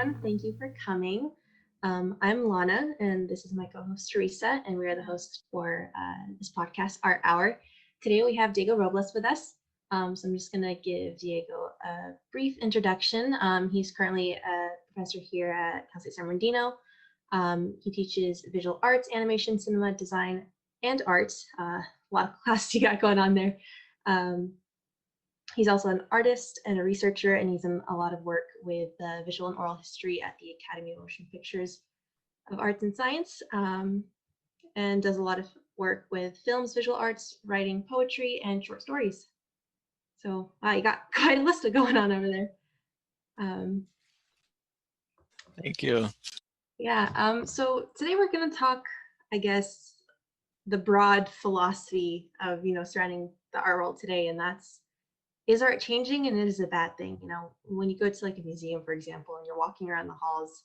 everyone. Thank you for coming. I'm Lana, and this is my co-host Teresa, and we are the hosts for this podcast, Art Hour. Today we have Diego Robles with us. So I'm just going to give Diego a brief introduction. He's currently a professor here at Cal State San Bernardino. He teaches visual arts, animation, cinema, design, and art. A lot of classes you got going on there. He's also an artist and a researcher, and he's done a lot of work with visual and oral history at the Academy of Motion Pictures of Arts and Science, and does a lot of work with films, visual arts, writing poetry, and short stories. So you got quite a list going on over there. Thank you. Yeah, so today we're going to talk, I guess, the broad philosophy of, surrounding the art world today, and that's, is art changing and it is a bad thing? When you go to like a museum, for example, and you're walking around the halls,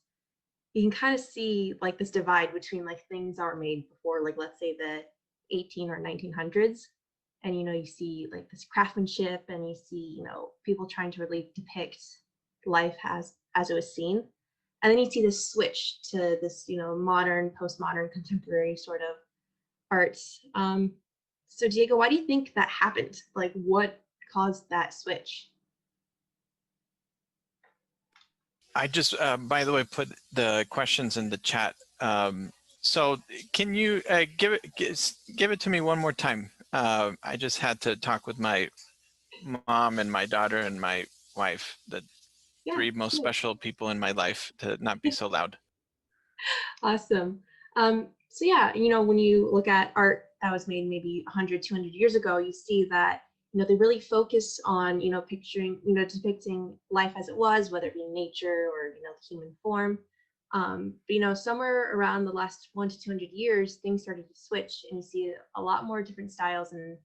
you can kind of see like this divide between like things that were made before, like let's say the 18 or 1900s, and you see like this craftsmanship, and you see people trying to really depict life as it was seen, and then you see this switch to this modern, postmodern, contemporary sort of arts. So Diego, why do you think that happened? Like, what caused that switch? I just, by the way, put the questions in the chat. So can you give it to me one more time? I just had to talk with my mom and my daughter and my wife, the three most special people in my life, to not be so loud. Awesome. So yeah, when you look at art that was made maybe 100, 200 years ago, you see that they really focus on, depicting life as it was, whether it be nature or, the human form. But, somewhere around the last 100 to 200 years, things started to switch, and you see a lot more different styles. And,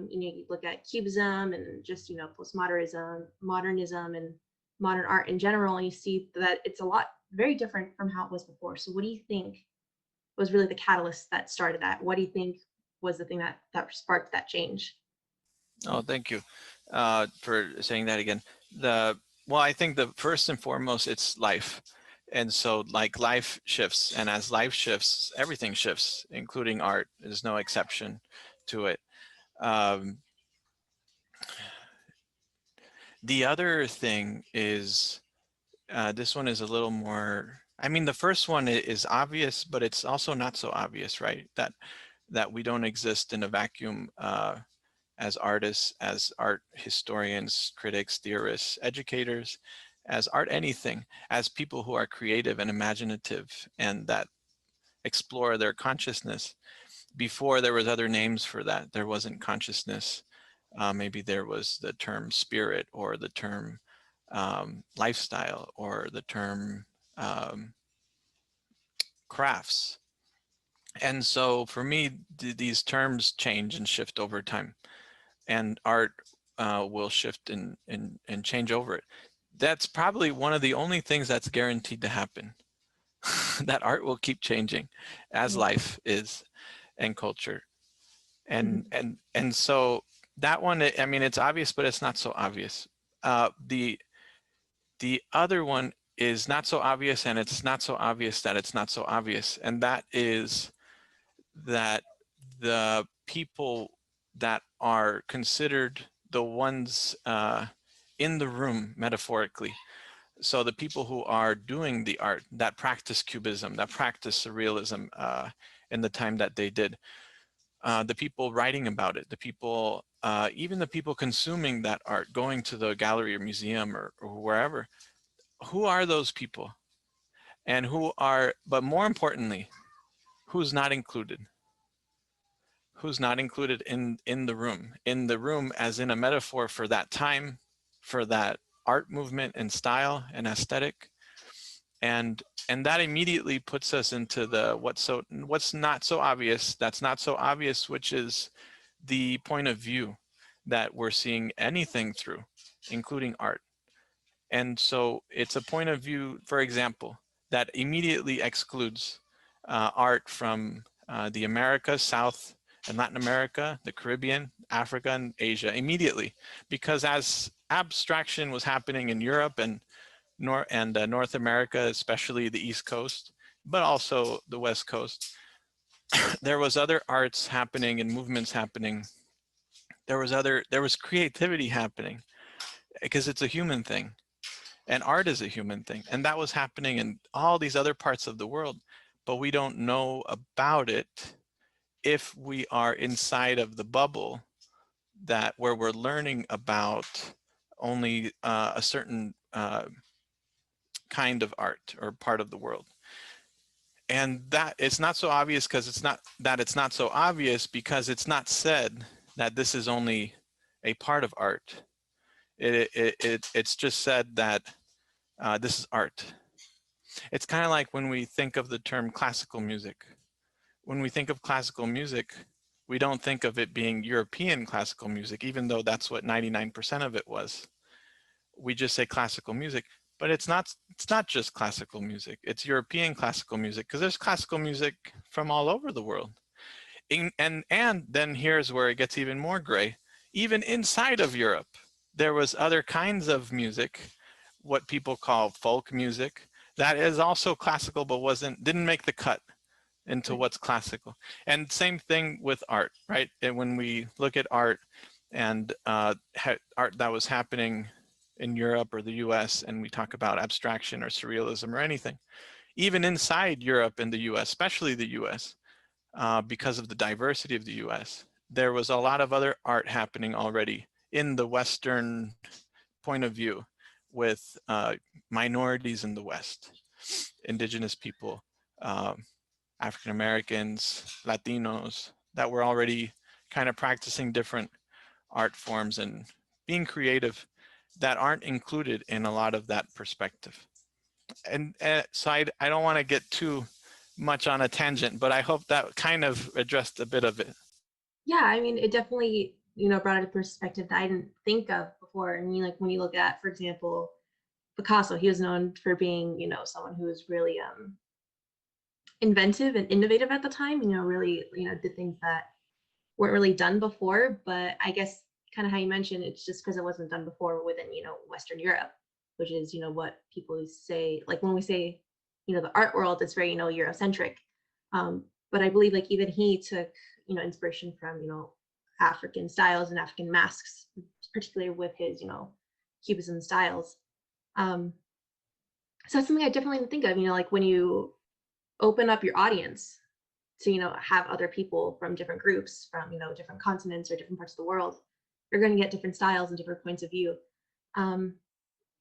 you look at cubism and just, postmodernism, modernism, and modern art in general, and you see that it's a lot very different from how it was before. So what do you think was really the catalyst that started that? What do you think was the thing that sparked that change? Oh, thank you for saying that again. Well, I think the first and foremost, it's life. And so like life shifts, and as life shifts, everything shifts, including art. There's no exception to it. The other thing is, this one is a little more, I mean, the first one is obvious, but it's also not so obvious, right? That we don't exist in a vacuum as artists, as art historians, critics, theorists, educators, as art anything, as people who are creative and imaginative and that explore their consciousness. Before there was other names for that, there wasn't consciousness. Maybe there was the term spirit, or the term lifestyle, or the term crafts. And so for me, these terms change and shift over time, and art will shift and change over it. That's probably one of the only things that's guaranteed to happen, that art will keep changing as life is, and culture. And so that one, I mean, it's obvious, but it's not so obvious. The other one is not so obvious, and it's not so obvious that it's not so obvious. And that is that the people that are considered the ones in the room, metaphorically, so the people who are doing the art, that practice cubism, that practice surrealism in the time that they did, the people writing about it, the people, even the people consuming that art, going to the gallery or museum or wherever, who are those people? And who are, but more importantly, who's not included? Who's not included in the room as in a metaphor for that time, for that art movement and style and aesthetic. And that immediately puts us into the what's not so obvious, that's not so obvious, which is the point of view that we're seeing anything through, including art. And so it's a point of view, for example, that immediately excludes art from the Americas, South and Latin America, the Caribbean, Africa, and Asia immediately, because as abstraction was happening in Europe and North America, especially the East Coast, but also the West Coast. There was other arts happening and movements happening. There was creativity happening because it's a human thing, and art is a human thing, and that was happening in all these other parts of the world, but we don't know about it if we are inside of the bubble that where we're learning about only a certain kind of art or part of the world. And that it's not so obvious because it's not so obvious because it's not said that this is only a part of art. It's just said that this is art. It's kind of like when we think of the term classical music. When we think of classical music, we don't think of it being European classical music, even though that's what 99% of it was. We just say classical music, but it's not just classical music. It's European classical music because there's classical music from all over the world. And then here's where it gets even more gray. Even inside of Europe, there was other kinds of music, what people call folk music, that is also classical but didn't make the cut into Right. what's classical. And same thing with art, right? And when we look at art and art that was happening in Europe or the US, and we talk about abstraction or surrealism or anything, even inside Europe and the US, especially the US, because of the diversity of the US, there was a lot of other art happening already in the Western point of view with minorities in the West, indigenous people, um, African Americans, Latinos, that were already kind of practicing different art forms and being creative that aren't included in a lot of that perspective. And so I don't want to get too much on a tangent, but I hope that kind of addressed a bit of it. Yeah, I mean, it definitely, brought a perspective that I didn't think of before. I mean, like when you look at, for example, Picasso, he was known for being, someone who was really inventive and innovative at the time, really, did things that weren't really done before. But I guess kind of how you mentioned, it's just because it wasn't done before within, Western Europe, which is, what people say, like when we say, the art world, it's very, Eurocentric. But I believe like even he took, inspiration from, African styles and African masks, particularly with his, Cubism styles. Um, so that's something I definitely didn't think of, like when you open up your audience to have other people from different groups from different continents or different parts of the world, you're going to get different styles and different points of view. um,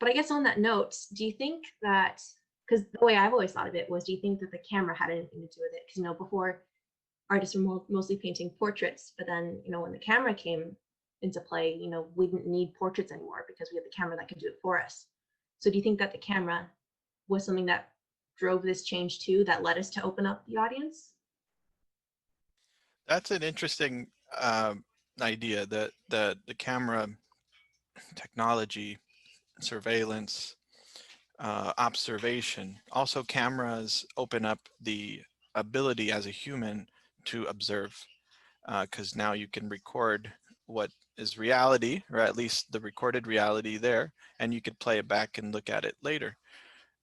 but I guess on that note, do you think that, because the way I've always thought of it was, do you think that the camera had anything to do with it? Because before, artists were mostly painting portraits, but then when the camera came into play, we didn't need portraits anymore because we had the camera that could do it for us. So do you think that the camera was something that drove this change too, that led us to open up the audience? That's an interesting idea that the camera technology, surveillance, observation. Also, cameras open up the ability as a human to observe because now you can record what is reality, or at least the recorded reality there, and you could play it back and look at it later.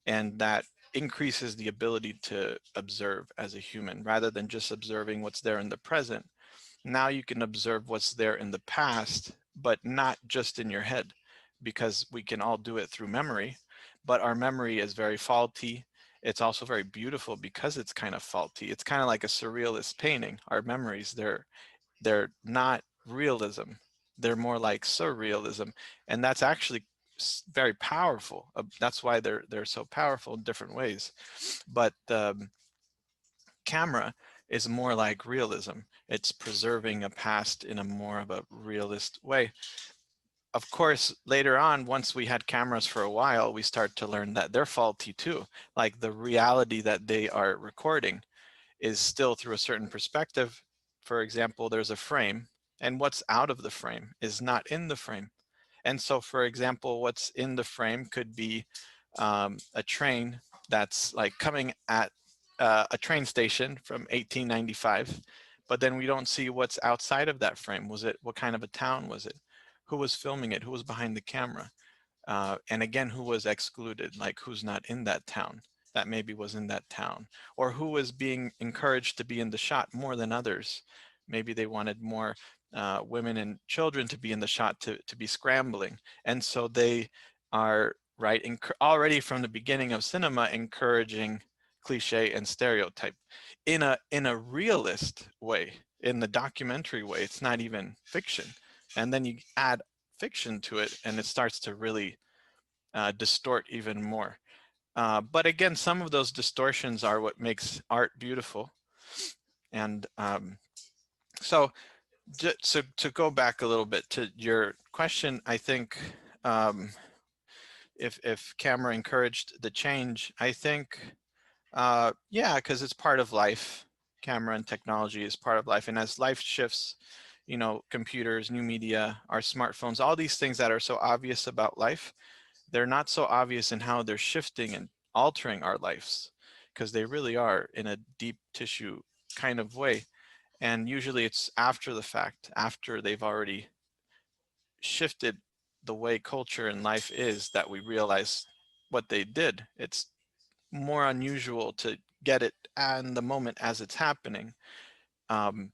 And that increases the ability to observe as a human rather than just observing what's there in the present. Now you can observe what's there in the past, but not just in your head, because we can all do it through memory, but our memory is very faulty. It's also very beautiful because it's kind of faulty. It's kind of like a surrealist painting. Our memories, they're not realism. They're more like surrealism, and that's actually very powerful. That's why they're so powerful in different ways. But camera is more like realism. It's preserving a past in a more of a realist way. Of course, later on, once we had cameras for a while, we start to learn that they're faulty too. Like the reality that they are recording is still through a certain perspective. For example, there's a frame, and what's out of the frame is not in the frame. And so, for example, what's in the frame could be a train that's like coming at a train station from 1895, but then we don't see what's outside of that frame. What kind of a town was it? Who was filming it? Who was behind the camera? And again, who was excluded, like who's not in that town that maybe was in that town, or who was being encouraged to be in the shot more than others. Maybe they wanted more women and children to be in the shot to be scrambling. And so they are, right, already from the beginning of cinema, encouraging cliche and stereotype in a realist way, in the documentary way. It's not even fiction. And then you add fiction to it and it starts to really distort even more. But again, some of those distortions are what makes art beautiful. And so to go back a little bit to your question, I think if camera encouraged the change, I think, yeah, because it's part of life. Camera and technology is part of life. And as life shifts, you know, computers, new media, our smartphones, all these things that are so obvious about life, they're not so obvious in how they're shifting and altering our lives, because they really are in a deep tissue kind of way. And usually it's after the fact, after they've already shifted the way culture and life is, that we realize what they did. It's more unusual to get it in the moment as it's happening. Um,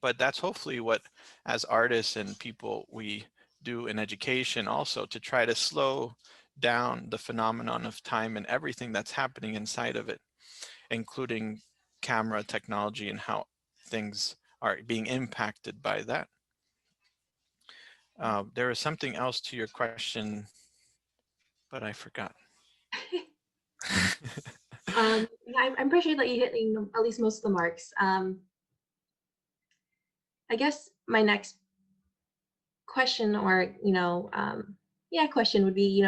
but that's hopefully what, as artists and people, we do in education also, to try to slow down the phenomenon of time and everything that's happening inside of it, including camera technology and how things are being impacted by that. There was something else to your question, but I forgot. Yeah, I'm pretty sure that you hit at least most of the marks. I guess my next question, or yeah, question would be,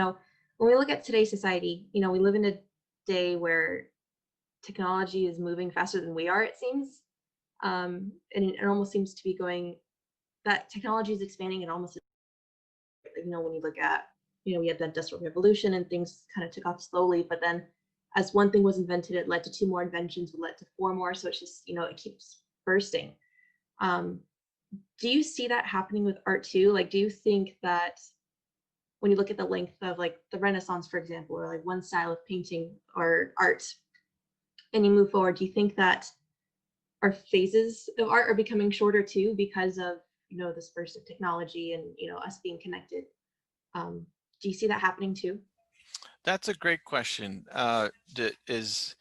when we look at today's society, we live in a day where technology is moving faster than we are, it seems. And it almost seems to be going, that technology is expanding and almost, when you look at, we had the industrial revolution and things kind of took off slowly, but then as one thing was invented, it led to two more inventions, would led to four more. So it's just, it keeps bursting. Um, do you see that happening with art too? Like, do you think that when you look at the length of like the Renaissance, for example, or like one style of painting or art, and you move forward, do you think that our phases of art are becoming shorter too because of this burst of technology and us being connected? Do you see that happening too? That's a great question. Is,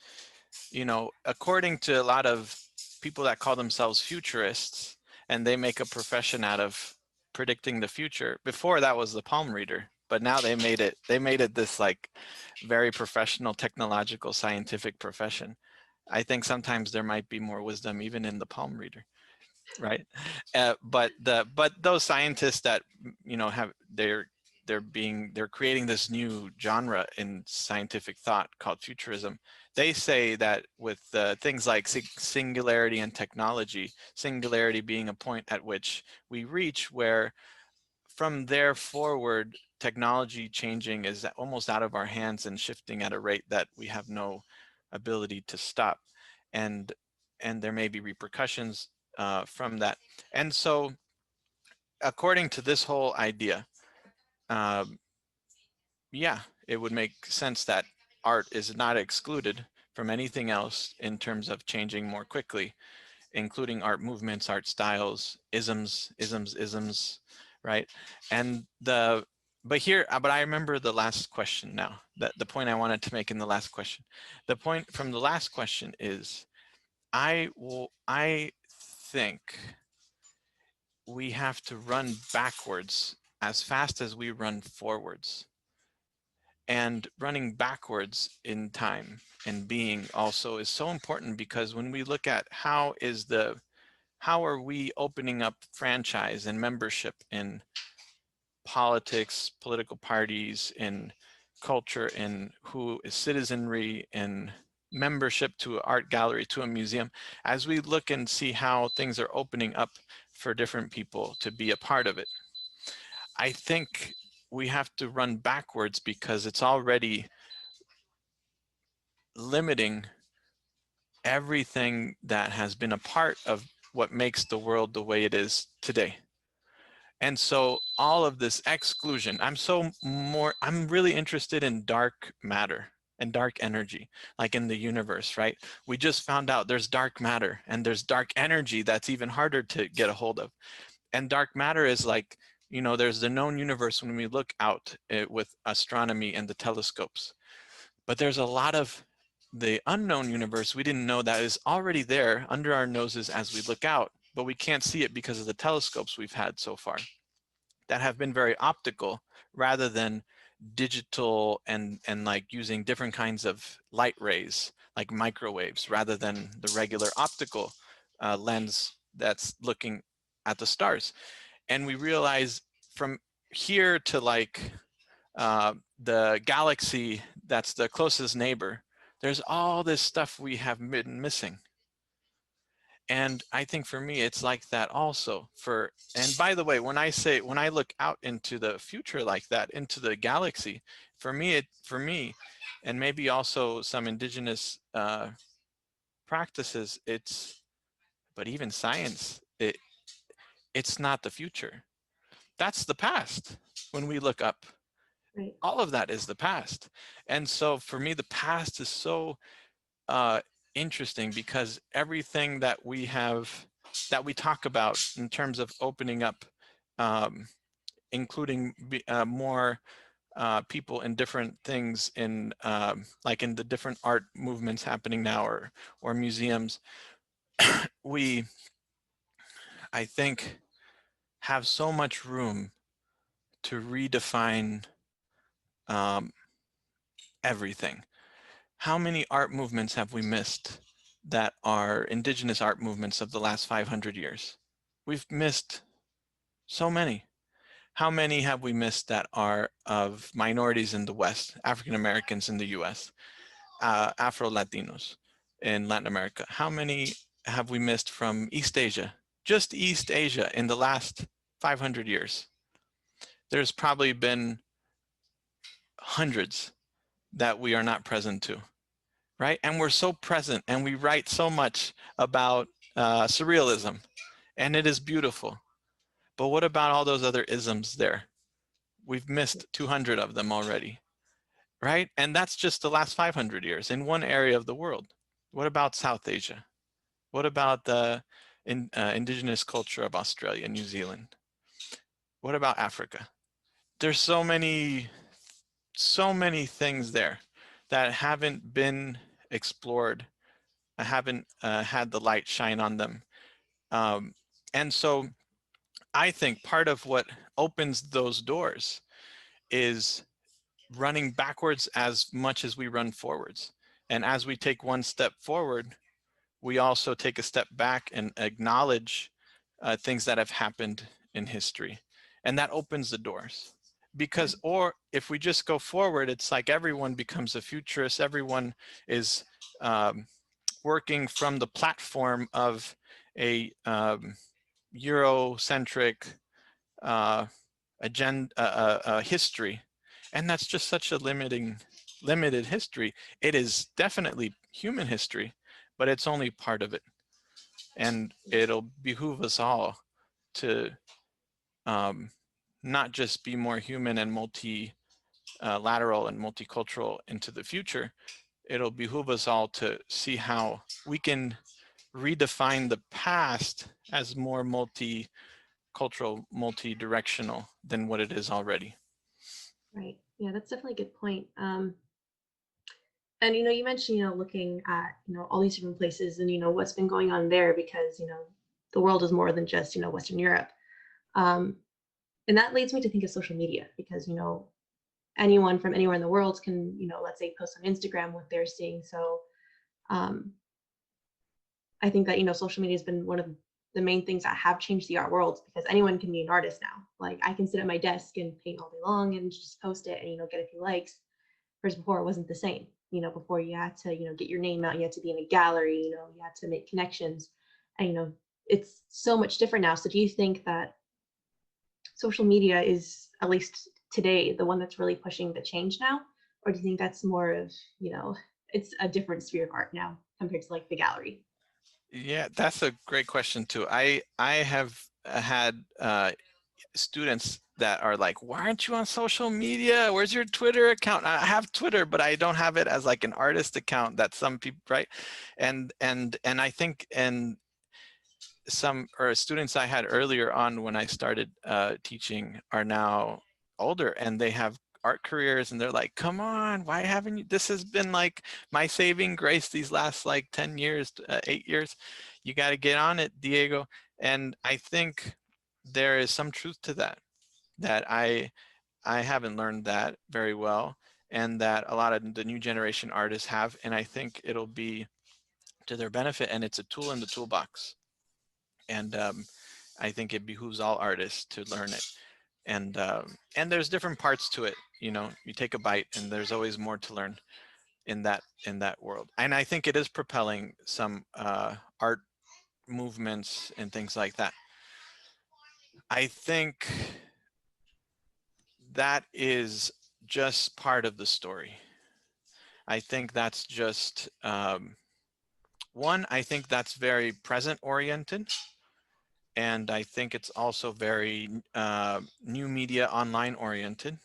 you know, according to a lot of people that call themselves futurists, and they make a profession out of predicting the future. Before that was the palm reader, but now they made it this like very professional, technological, scientific profession. I think sometimes there might be more wisdom even in the palm reader, right? But those scientists that have they're creating this new genre in scientific thought called futurism. They say that with things like singularity and technology, singularity being a point at which we reach where from there forward technology changing is almost out of our hands and shifting at a rate that we have no ability to stop, and there may be repercussions from that. And so according to this whole idea, um, yeah, it would make sense that art is not excluded from anything else in terms of changing more quickly, including art movements, art styles, isms, right? And but I remember the last question now, that the point I wanted to make in the last question. The point from the last question is, I think we have to run backwards as fast as we run forwards. And running backwards in time and being also is so important, because when we look at how are we opening up franchise and membership in politics, political parties, in culture, in who is citizenry, in membership to an art gallery, to a museum, as we look and see how things are opening up for different people to be a part of it, I think we have to run backwards because it's already limiting everything that has been a part of what makes the world the way it is today. And so all of this exclusion, I'm really interested in dark matter and dark energy, like in the universe, right? We just found out there's dark matter and there's dark energy that's even harder to get a hold of. And dark matter is like, there's the known universe when we look out with astronomy and the telescopes. But there's a lot of the unknown universe we didn't know that is already there under our noses as we look out, but we can't see it because of the telescopes we've had so far that have been very optical rather than digital and like using different kinds of light rays like microwaves rather than the regular optical lens that's looking at the stars. And we realize from here to like the galaxy that's the closest neighbor, there's all this stuff we have been missing. And I think for me, it's like that also and by the way, when I look out into the future like that, into the galaxy, for me, and maybe also some indigenous practices, but even science, it's not the future. That's the past. When we look up, Right. all of that is the past. And so for me, the past is so uh, interesting because everything that we talk about in terms of opening up, um, including more people in different things like in the different art movements happening now or museums, we, I think, have so much room to redefine um, everything. How many art movements have we missed that are indigenous art movements of the last 500 years? We've missed so many. How many have we missed that are of minorities in the West, African Americans in the US, Afro-Latinos in Latin America? How many have we missed from East Asia? Just East Asia in the last 500 years. There's probably been hundreds that we are not present to. Right? And we're so present and we write so much about surrealism and it is beautiful. But what about all those other isms there? We've missed 200 of them already, right? And that's just the last 500 years in one area of the world. What about South Asia? What about the indigenous culture of Australia, New Zealand? What about Africa? There's so many things there that haven't been explored. I haven't had the light shine on them. Um, and so I think part of what opens those doors is running backwards as much as we run forwards. And as we take one step forward, we also take a step back and acknowledge things that have happened in history. And that opens the doors. Because, or if we just go forward, it's like everyone becomes a futurist, everyone is working from the platform of a Eurocentric history, and that's just such a limited history. It is definitely human history, but it's only part of it, and it'll behoove us all to not just be more human and multilateral and multicultural into the future. It'll behoove us all to see how we can redefine the past as more multicultural, multi-directional than what it is already. Right. Yeah, that's definitely a good point. And you mentioned, looking at, all these different places and, what's been going on there because, the world is more than just, Western Europe. Um, and that leads me to think of social media because, anyone from anywhere in the world can, let's say post on Instagram what they're seeing. So um, I think that, social media has been one of the main things that have changed the art world because anyone can be an artist now. Like I can sit at my desk and paint all day long and just post it and, get a few likes. Whereas before it wasn't the same. Before you had to, get your name out, you had to be in a gallery, you had to make connections. And, it's so much different now. So do you think that social media is, at least today, the one that's really pushing the change now? Or do you think that's more of, it's a different sphere of art now compared to like the gallery? Yeah, that's a great question too. I have had students that are like, why aren't you on social media? Where's your Twitter account? I have Twitter, but I don't have it as like an artist account that some people, right? And I think, and some or students I had earlier on when I started teaching are now older, and they have art careers, and they're like, come on, why haven't you, this has been like my saving grace these last like 10 years, 8 years. You got to get on it, Diego. And I think there is some truth to that, that I haven't learned that very well, and that a lot of the new generation artists have, and I think it'll be to their benefit, and it's a tool in the toolbox. And I think it behooves all artists to learn it. And there's different parts to it. You know, you take a bite, and there's always more to learn in that world. And I think it is propelling some art movements and things like that. I think that is just part of the story. I think that's just one. I think that's very present oriented. And I think it's also very new media online oriented.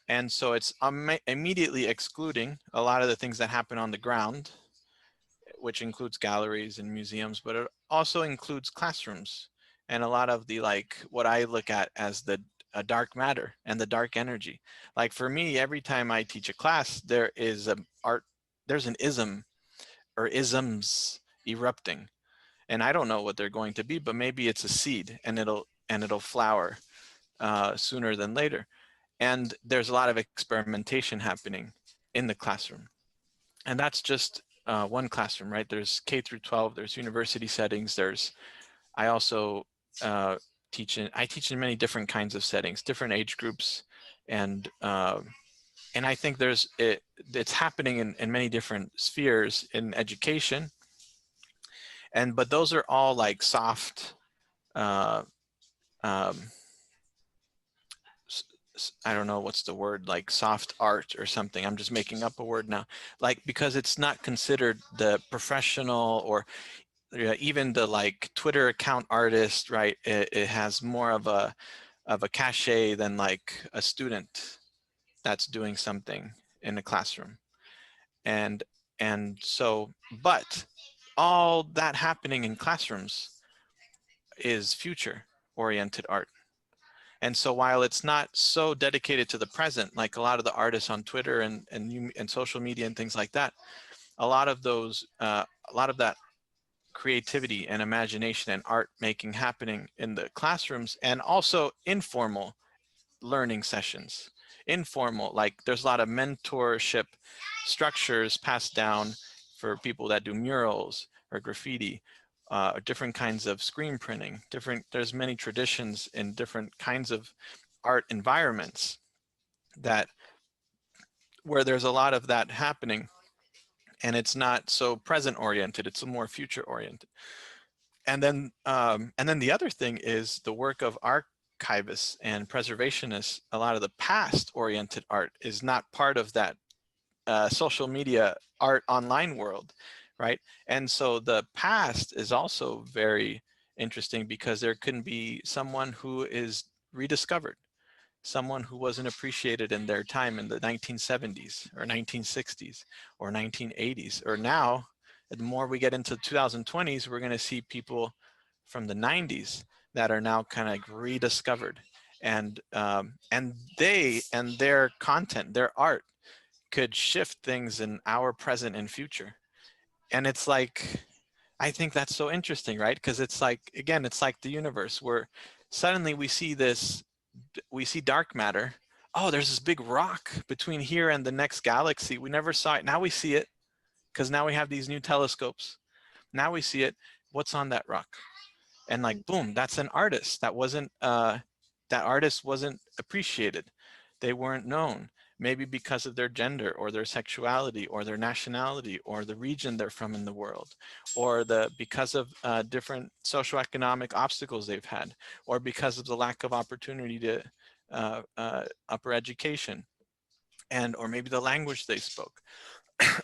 And so it's immediately excluding a lot of the things that happen on the ground, which includes galleries and museums, but it also includes classrooms and a lot of the, like, what I look at as the dark matter and the dark energy. Like for me, every time I teach a class, there is there's an ism or isms erupting. And I don't know what they're going to be, but maybe it's a seed, and it'll flower sooner than later. And there's a lot of experimentation happening in the classroom. And that's just one classroom, right? There's K through 12, there's university settings, I also I teach in many different kinds of settings, different age groups. And I think it's happening in many different spheres in education. But those are all like soft, uh, um, I don't know what's the word, like soft art or something. I'm just making up a word now. Like, because it's not considered the professional or even the like Twitter account artist, right? It has more of a cachet than like a student that's doing something in a classroom. And so, but all that happening in classrooms is future oriented art. And so while it's not so dedicated to the present, like a lot of the artists on Twitter and social media and things like that, a lot of that creativity and imagination and art making happening in the classrooms, and also informal learning sessions. Informal, like there's a lot of mentorship structures passed down for people that do murals or graffiti, different kinds of screen printing, there's many traditions in different kinds of art environments that where there's a lot of that happening, and it's not so present oriented, it's more future oriented. And then the other thing is the work of archivists and preservationists. A lot of the past oriented art is not part of that social media art online world, right? And so the past is also very interesting, because there can be someone who is rediscovered, someone who wasn't appreciated in their time in the 1970s or 1960s or 1980s. Or now, the more we get into 2020s, we're going to see people from the 90s that are now kind of rediscovered. And their content, their art, could shift things in our present and future. And it's like, I think that's so interesting, right? Because it's like, again, it's like the universe, where suddenly we see dark matter. Oh, there's this big rock between here and the next galaxy. We never saw it. Now we see it, because now we have these new telescopes. Now we see it. What's on that rock? And like, boom, that's an artist. That artist wasn't appreciated. They weren't known, maybe because of their gender or their sexuality or their nationality or the region they're from in the world, or because of different socioeconomic obstacles they've had, or because of the lack of opportunity to upper education, or maybe the language they spoke,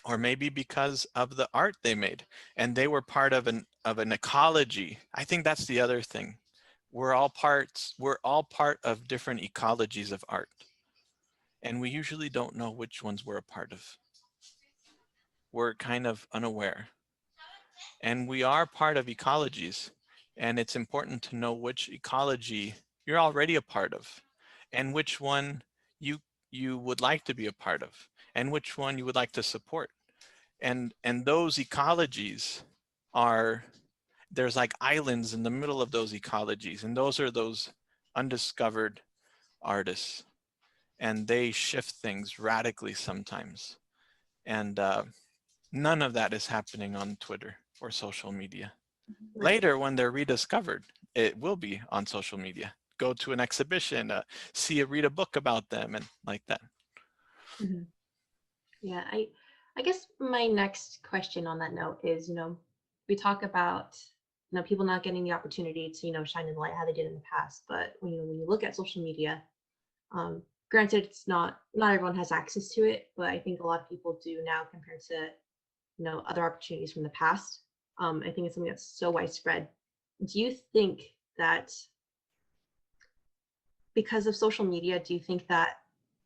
or maybe because of the art they made, and they were part of an ecology. I think that's the other thing we're all part of different ecologies of art, and we usually don't know which ones we're a part of. We're kind of unaware. And we are part of ecologies, and it's important to know which ecology you're already a part of, and which one you you would like to be a part of, and which one you would like to support. And those ecologies are, there's like islands in the middle of those ecologies, and those are those undiscovered artists, and they shift things radically sometimes. And none of that is happening on Twitter or social media. Right. Later, when they're rediscovered, it will be on social media. Go to an exhibition, read a book about them, and like that. Hmm. Yeah, I guess my next question on that note is, we talk about, people not getting the opportunity to, shine in the light how they did in the past. But when you look at social media, um, granted, it's not everyone has access to it, but I think a lot of people do now compared to, other opportunities from the past. I think it's something that's so widespread. Do you think that because of social media, do you think that,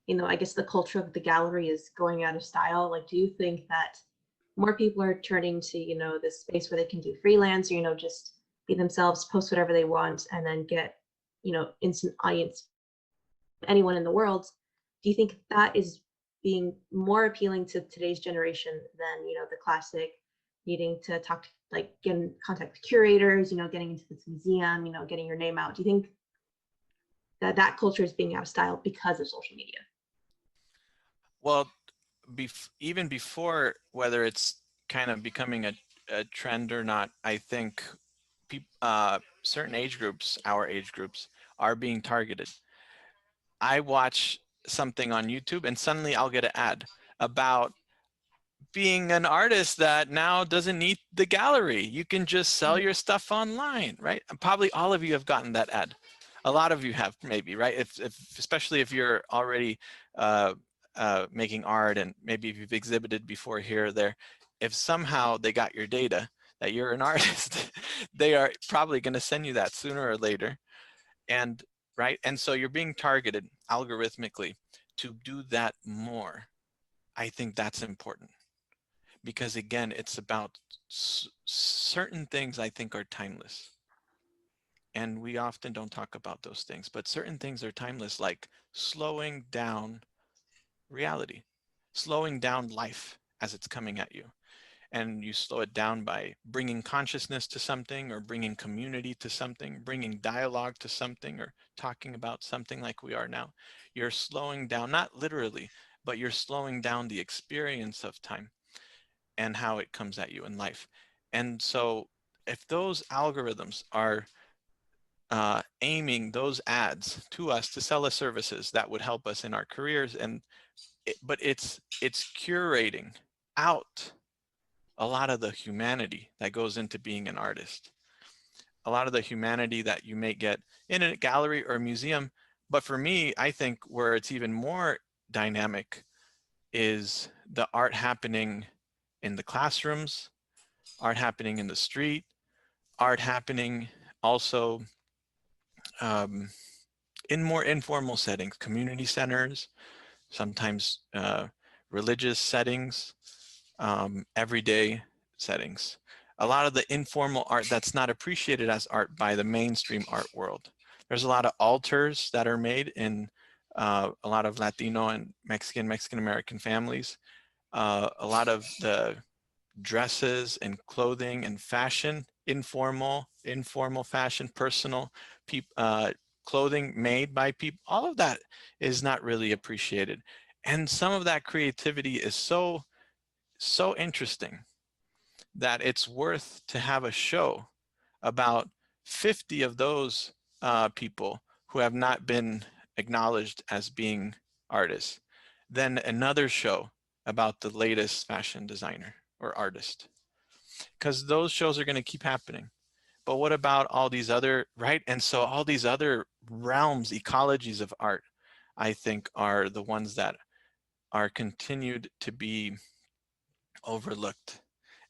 I guess the culture of the gallery is going out of style? Like, do you think that more people are turning to, this space where they can do freelance, or, just be themselves, post whatever they want, and then get, instant audience, anyone in the world? Do you think that is being more appealing to today's generation than, the classic needing to talk to, like, get in contact with curators, getting into this museum, getting your name out? Do you think that culture is being out of style because of social media? Well, even before whether it's kind of becoming a trend or not, I think certain age groups, our age groups, are being targeted. I watch something on YouTube and suddenly I'll get an ad about being an artist that now doesn't need the gallery. You can just sell Mhm. your stuff online, right? And probably all of you have gotten that ad. A lot of you have, maybe, right? If especially if you're already uh, making art, and maybe if you've exhibited before here or there, if somehow they got your data that you're an artist, they are probably going to send you that sooner or later. And right, and so you're being targeted algorithmically to do that more. I think that's important, because again, it's about certain things I think are timeless. And we often don't talk about those things, but certain things are timeless, like slowing down reality, slowing down life as it's coming at you. And you slow it down by bringing consciousness to something, or bringing community to something, bringing dialogue to something, or talking about something like we are now. You're slowing down, not literally, but you're slowing down the experience of time and how it comes at you in life. And so if those algorithms are aiming those ads to us to sell us services that would help us in our careers, but it's curating out a lot of the humanity that goes into being an artist, a lot of the humanity that you may get in a gallery or a museum. But for me, I think where it's even more dynamic is the art happening in the classrooms, art happening in the street, art happening also um, in more informal settings, community centers, sometimes religious settings, everyday settings. A lot of the informal art that's not appreciated as art by the mainstream art world. There's a lot of altars that are made in a lot of Latino and Mexican American families. A lot of the dresses and clothing and fashion, informal fashion, personal clothing made by people, all of that is not really appreciated. And some of that creativity is so interesting that it's worth to have a show about 50 of those people who have not been acknowledged as being artists, then another show about the latest fashion designer or artist, because those shows are going to keep happening. But what about all these other, right? And so all these other realms, ecologies of art, I think are the ones that are continued to be overlooked.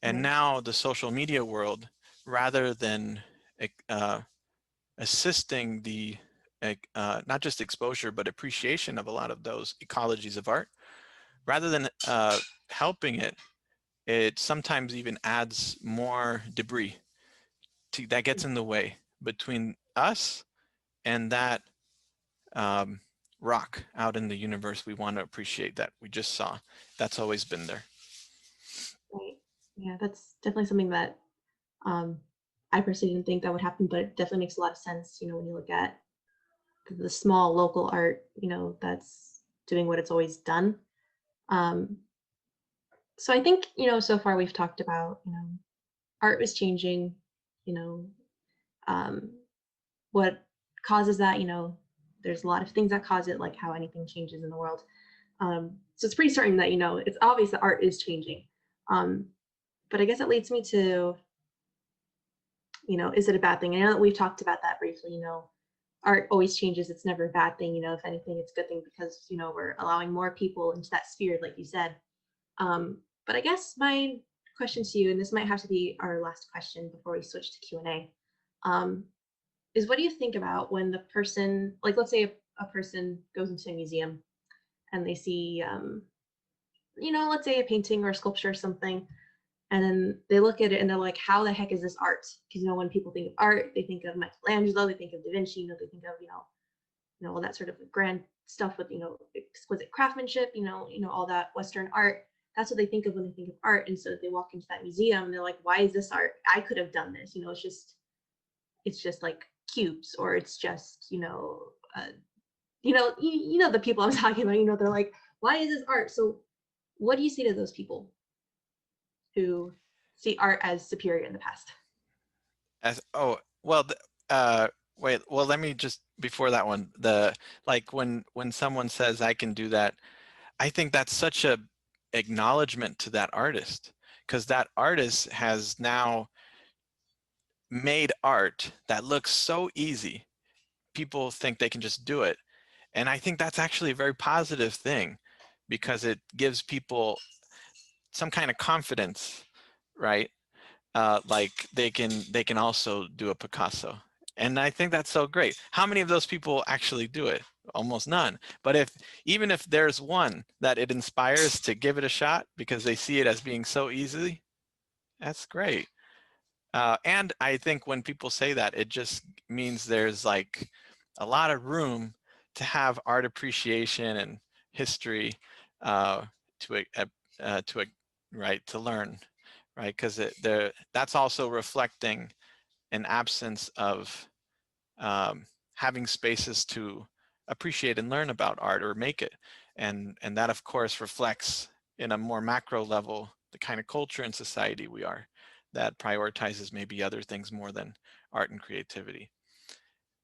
And Right. now the social media world, rather than uh, assisting the not just exposure but appreciation of a lot of those ecologies of art, rather than helping it, it sometimes even adds more debris that gets in the way between us and that um, rock out in the universe we want to appreciate that we just saw. That's always been there. Right. Yeah, that's definitely something that um, I personally didn't think that would happen, but it definitely makes a lot of sense, when you look at the small local art, that's doing what it's always done. Um, so I think, so far we've talked about, art is changing, you know, um, what causes that, there's a lot of things that cause it, like how anything changes in the world. So it's pretty certain that, it's obvious that art is changing. Um, but I guess it leads me to, is it a bad thing? I know that we've talked about that briefly, art always changes. It's never a bad thing. If anything, it's a good thing because, we're allowing more people into that sphere, like you said. But I guess my question to you, and this might have to be our last question before we switch to Q&A, is what do you think about when the person, like let's say a person goes into a museum and they see, let's say a painting or a sculpture or something, and then they look at it and they're like, how the heck is this art? Because, when people think of art, they think of Michelangelo, they think of Da Vinci, they think of, all that sort of grand stuff with, exquisite craftsmanship, all that Western art. That's what they think of when they think of art. And so if they walk into that museum and they're like, why is this art? I could have done this. It's just like cubes, or it's just, the people I'm talking about, they're like, why is this art? So what do you say to those people who see art as superior in the past? Oh, well, wait, well, let me just, before that one, like when someone says I can do that, I think that's such a acknowledgement to that artist, because that artist has now made art that looks so easy. People think they can just do it. And I think that's actually a very positive thing, because it gives people some kind of confidence, right? Like they can also do a Picasso. And I think that's so great. How many of those people actually do it? Almost none. But even if there's one that it inspires to give it a shot because they see it as being so easy, that's great. And I think when people say that, it just means there's like a lot of room to have art appreciation and history uh, to right, to learn, right? Because that's also reflecting an absence of having spaces to appreciate and learn about art or make it, and that of course reflects in a more macro level the kind of culture and society we are, that prioritizes maybe other things more than art and creativity.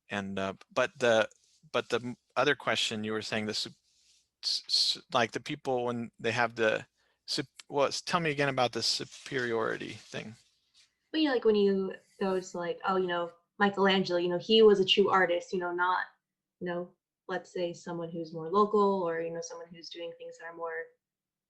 And but the other question you were saying, like the people when they have well, tell me again about the superiority thing. But like when you go to like, oh, Michelangelo, he was a true artist, not, you know, let's say someone who's more local, or, someone who's doing things that are more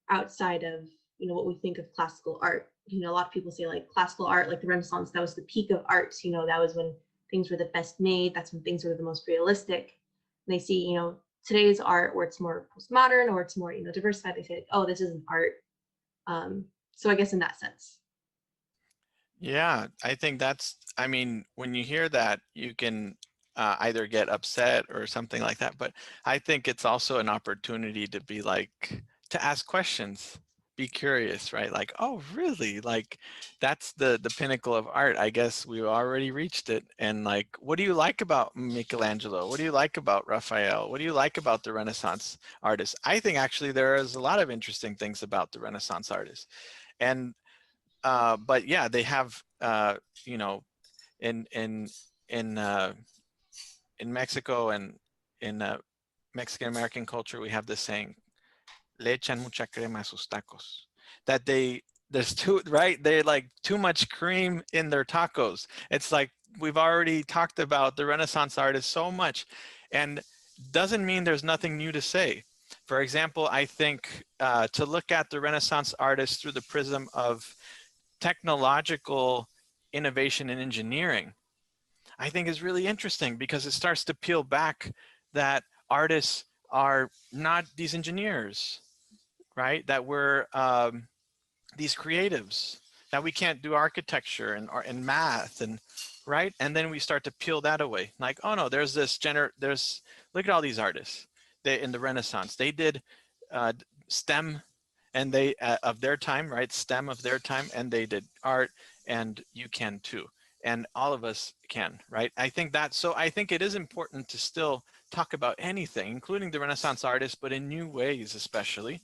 outside of, what we think of classical art. A lot of people say like classical art, like the Renaissance, that was the peak of art. That was when things were the best made. That's when things were the most realistic. And they see, today's art where it's more postmodern or it's more, diversified. They say, oh, this isn't art. So I guess in that sense. Yeah, I think I mean, when you hear that, you can either get upset or something like that. But I think it's also an opportunity to be like, to ask questions, be curious, right? Like, oh, really? Like, that's the pinnacle of art. I guess we've already reached it. And like, what do you like about Michelangelo? What do you like about Raphael? What do you like about the Renaissance artists? I think actually there is a lot of interesting things about the Renaissance artists. And but yeah, they have you know, in in in uh, in Mexico and in Mexican American culture, we have this saying, "Le echan mucha crema a sus tacos." That there's too, right? They like too much cream in their tacos. It's like we've already talked about the Renaissance artists so much, and doesn't mean there's nothing new to say. For example, I think to look at the Renaissance artists through the prism of technological innovation and engineering, I think is really interesting because it starts to peel back that artists are not these engineers, right? That we're these creatives, that we can't do architecture and math and right. And then we start to peel that away. Like, oh no, there's there's look at all these artists. They in the Renaissance, they did STEM and they of their time, right? STEM of their time, and they did art, and you can too, and all of us can, right? I think that so I think it is important to still talk about anything, including the Renaissance artists, but in new ways, especially.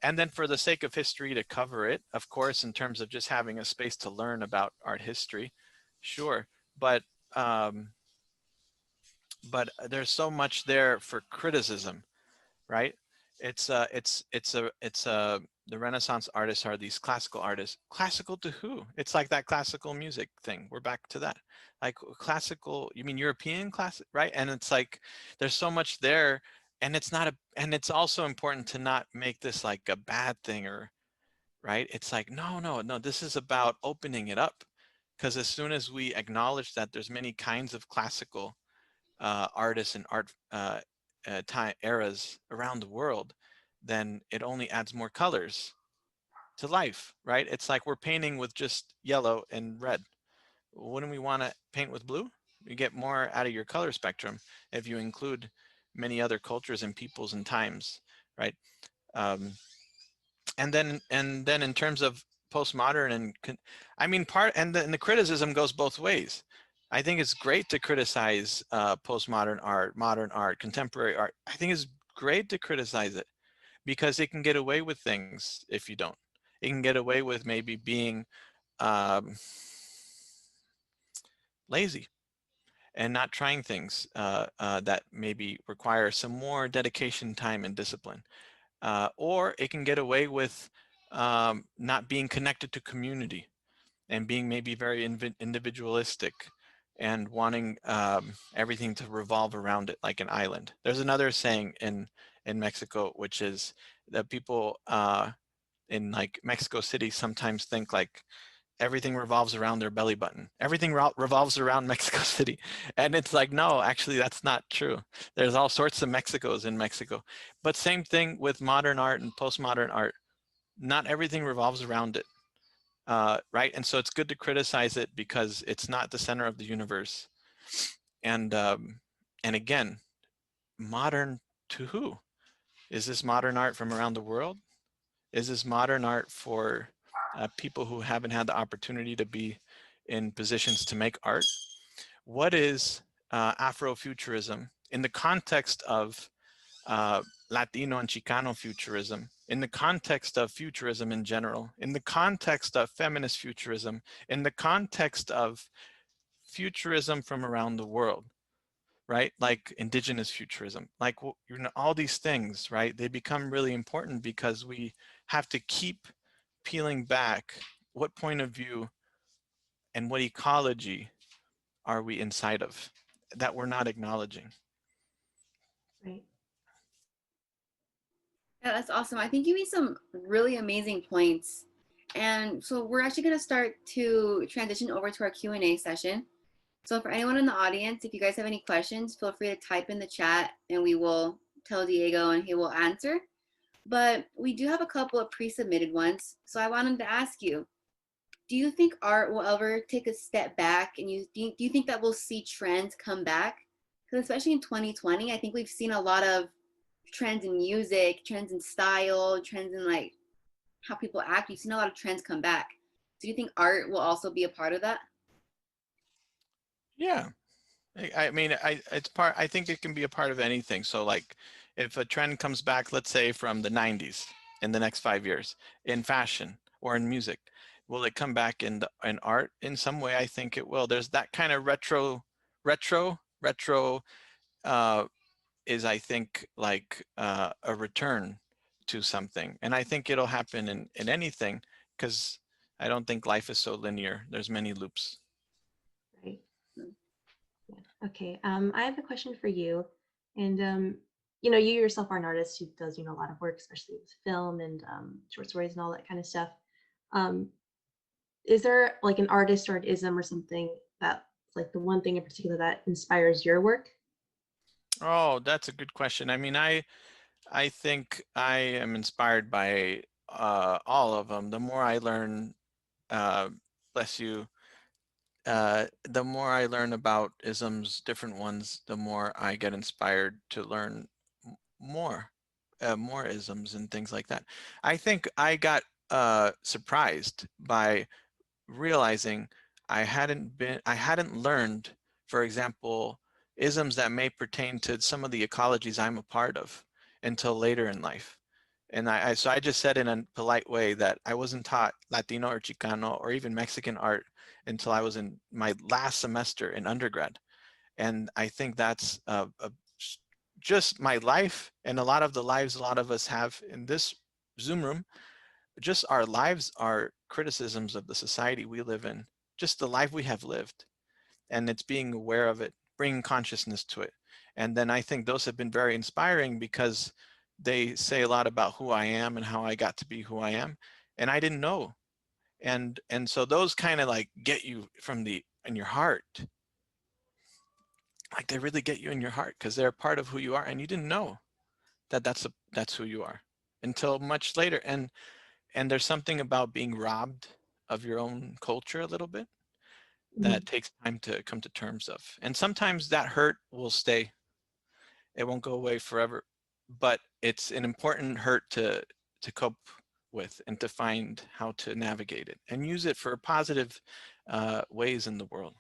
And then for the sake of history to cover it, of course, in terms of just having a space to learn about art history, sure, but um, but there's so much there for criticism, right? It's the Renaissance artists are these classical artists. Classical to who? It's like that classical music thing. We're back to that. Like classical, you mean European classic, right? And it's like there's so much there, and it's not a and it's also important to not make this like a bad thing or right? It's like no, no, no, this is about opening it up. Because as soon as we acknowledge that there's many kinds of classical artists and art time eras around the world, then it only adds more colors to life, right? It's like we're painting with just yellow and red. Wouldn't we want to paint with blue? You get more out of your color spectrum if you include many other cultures and peoples and times, right? Um, and then in terms of postmodern I mean the criticism goes both ways. I think it's great to criticize postmodern art, modern art, contemporary art. I think it's great to criticize it because it can get away with things if you don't. It can get away with maybe being um, lazy and not trying things that maybe require some more dedication, time, and discipline. Or it can get away with not being connected to community and being maybe very individualistic and wanting everything to revolve around it like an island. There's another saying in Mexico, which is that people in like Mexico City sometimes think like everything revolves around their belly button. Everything revolves around Mexico City. And it's like, no, actually, that's not true. There's all sorts of Mexicos in Mexico. But same thing with modern art and postmodern art. Not everything revolves around it, right? And so it's good to criticize it because it's not the center of the universe. And and again, modern to who? Is this modern art from around the world? Is this modern art for people who haven't had the opportunity to be in positions to make art? What is Afrofuturism in the context of Latino and Chicano futurism, in the context of futurism in general, in the context of feminist futurism, in the context of futurism from around the world, right? Like indigenous futurism, like you know, all these things, right? They become really important because we have to keep peeling back what point of view and what ecology are we inside of that we're not acknowledging. Right. Yeah, that's awesome. I think you made some really amazing points. And so we're actually going to start to transition over to our Q&A session. So for anyone in the audience, if you guys have any questions, feel free to type in the chat and we will tell Diego and he will answer. But we do have a couple of pre-submitted ones. So I wanted to ask you, do you think art will ever take a step back, and do you think that we'll see trends come back? Because especially in 2020, I think we've seen a lot of trends in music, trends in style, trends in like how people act. We've seen a lot of trends come back. Do you think art will also be a part of that? Yeah, I mean, it's part. I think it can be a part of anything. So, like, if a trend comes back, let's say from the '90s, in the next 5 years, in fashion or in music, will it come back in art in some way? I think it will. There's that kind of retro. Uh, is I think like a return to something, and I think it'll happen in anything because I don't think life is so linear. There's many loops. Right. Yeah. Okay. I have a question for you. And you know, you yourself are an artist who does, you know, a lot of work, especially with film and short stories and all that kind of stuff. Um, is there like an artist or an ism or something that like the one thing in particular that inspires your work? Oh, that's a good question. I mean, I think I am inspired by all of them. The more I learn, uh, bless you, the more I learn about isms, different ones, the more I get inspired to learn more, more isms and things like that. I think I got surprised by realizing I hadn't learned, for example, isms that may pertain to some of the ecologies I'm a part of until later in life. And so I just said in a polite way that I wasn't taught Latino or Chicano or even Mexican art until I was in my last semester in undergrad. And I think that's just my life and a lot of the lives a lot of us have in this Zoom room. Just our lives are criticisms of the society we live in, just the life we have lived. And it's being aware of it, bringing consciousness to it. And then I think those have been very inspiring because they say a lot about who I am and how I got to be who I am. And I didn't know. And so those kind of like get you from in your heart. Like they really get you in your heart because they're a part of who you are. And you didn't know that that's who you are until much later. And there's something about being robbed of your own culture a little bit that takes time to come to terms of. And sometimes that hurt will stay. It won't go away forever, but it's an important hurt to cope with and to find how to navigate it and use it for positive ways in the world.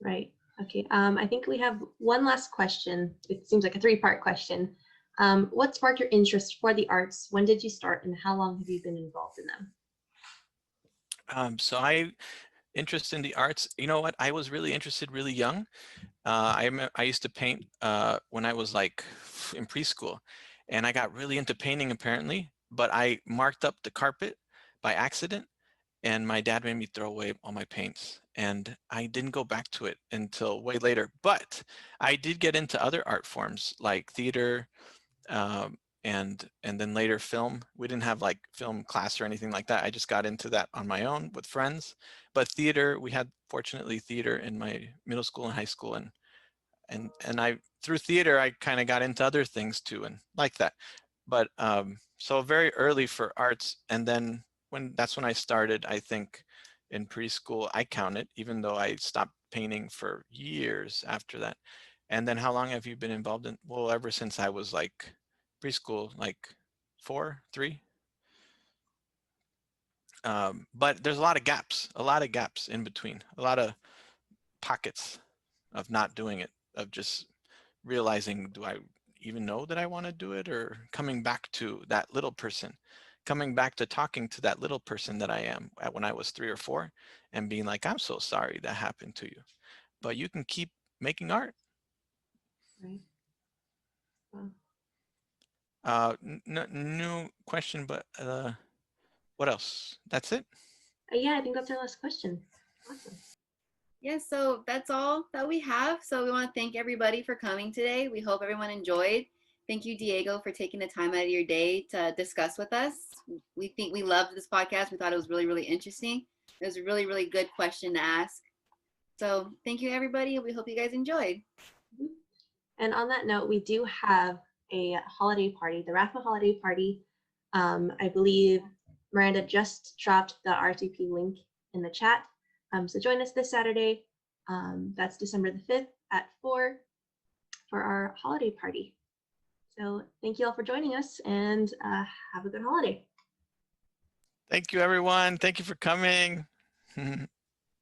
Right. Okay. I think we have one last question. It seems like a three-part question. What sparked your interest for the arts? When did you start, and how long have you been involved in them? So interest in the arts, you know what? I was really interested really young. I used to paint when I was like in preschool, and I got really into painting apparently, but I marked up the carpet by accident, and my dad made me throw away all my paints, and I didn't go back to it until way later. But I did get into other art forms like theater, um, and then later film. We didn't have like film class or anything like that. I just got into that on my own with friends. But theater, we had fortunately theater in my middle school and high school, and I through theater I kind of got into other things too and like that. But so very early for arts, and then that's when I started, I think in preschool I counted, even though I stopped painting for years after that. And then how long have you been involved in? Well, ever since I was like preschool, like 4, 3. But there's a lot of gaps in between, a lot of pockets of not doing it, of just realizing, do I even know that I want to do it, or coming back to that little person, coming back to talking to that little person that I am when I was 3 or 4 and being like, I'm so sorry that happened to you, but you can keep making art. Right. Wow. New question, but what else? That's it? Yeah, I think that's our last question. Awesome. Yeah, so that's all that we have. So we want to thank everybody for coming today. We hope everyone enjoyed. Thank you, Diego, for taking the time out of your day to discuss with us. We think we loved this podcast. We thought it was really, really interesting. It was a really, really good question to ask. So thank you, everybody. We hope you guys enjoyed. And on that note, we do have a holiday party, the Rafa holiday party. I believe Miranda just dropped the RSVP link in the chat. So join us this Saturday. That's December the 5th at 4 for our holiday party. So thank you all for joining us, and have a good holiday. Thank you, everyone. Thank you for coming.